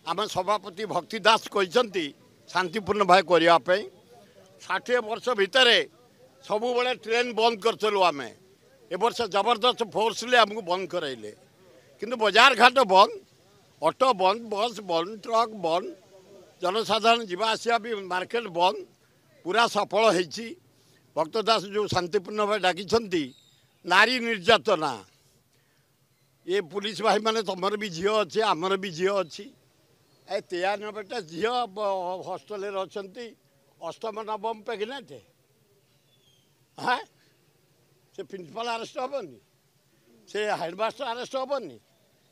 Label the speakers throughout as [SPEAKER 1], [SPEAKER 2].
[SPEAKER 1] आम सभापति भक्ति दास कहते शांतिपूर्ण भाव करने 60 वर्ष भितर सब बड़े ट्रेन बंद करूँ आम ए वर्ष जबरदस्त फोर्सले आमको बंद कराइले किंतु बाजार घाट बंद ऑटो बंद बस बंद ट्रक बंद जनसाधारण जावासिया भी मार्केट बंद पूरा सफल होती भक्त दास जो शांतिपूर्ण भाव डाकी नारी निर्यातना ये पुलिस भाई माने तुमर भी झील अच्छे आमर भी झील अच्छी 93टा झील हस्टेल अच्छा अष्टम नवम प्रेगनेंट हाँ से प्रिंसिपाल अरेस्ट हेनी से हेडमास्टर अरेस्ट हेनी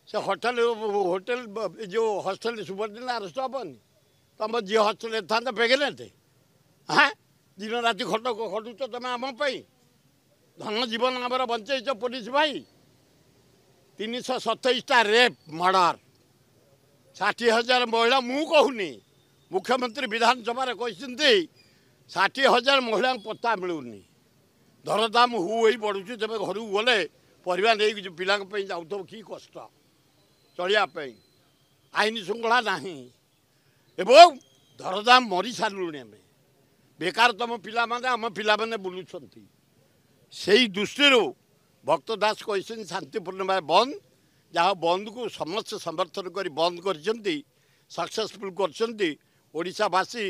[SPEAKER 1] से होटेल होटेल जो हस्टेल सुपरटेडेंट अरेस्ट हेनी तुम झील हस्टेल था प्रेगनेंट हाँ दिन राति खटुच तुम आम धन जीवन आमर बंचेच पुलिस भाई 327टा रेप मर्डर 60,000 महिला मु कहूनी मुख्यमंत्री विधानसभा कहते 60,000 महिला पत्ता मिलूनी दरदाम हु बढ़ुच जब घर को गले परिवार नहीं पिला जाऊ कि कष्ट चलियापी आईन श्रृंखला ना एवं दरदाम मरी सारूँ आम बेकार तुम पिला आम पिला बुलूं से दृष्टि भक्त दास कहते शांतिपूर्ण भाव बंद जहाँ बंद को समस्त समर्थन कर बंद कर सक्सेसफुल करवासी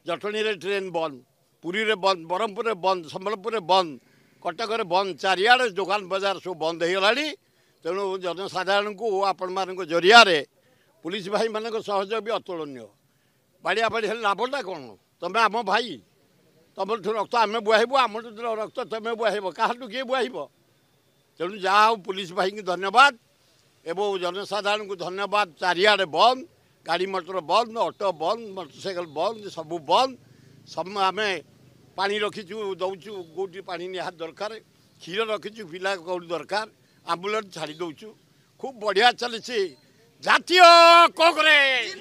[SPEAKER 1] जटणी रे ट्रेन बंद पुरी रे बंद ब्रह्मपुर रे बंद संबलपुर रे बंद कटक रे बंद चारिआडे दुकान बजार सब बंद हो गला तेणु जनसाधारण को आपण मान जरिया पुलिस भाई मान सहयोग भी अतुलनीय बाड़िया बाड़ी लाभटा कौन तुम आम भाई तुम रक्त आम बुआब आम रक्त तुम बुआब क्या किए बुआब तेणु जहाँ पुलिस भाई की धन्यवाद एवं जनसाधारण को धन्यवाद चारिआडे बंद गाड़ी मोटर बंद ऑटो बंद मोटरसाइकिल बंद सबू बंद सब आम पानी रखीचु दौचु कौटी पानी निहात दरकार क्षीर रखीचु पिला कौटी दरकार आम्बुलेंस छाड़ी दौचु खूब बढ़िया चली जातीय कांग्रेस।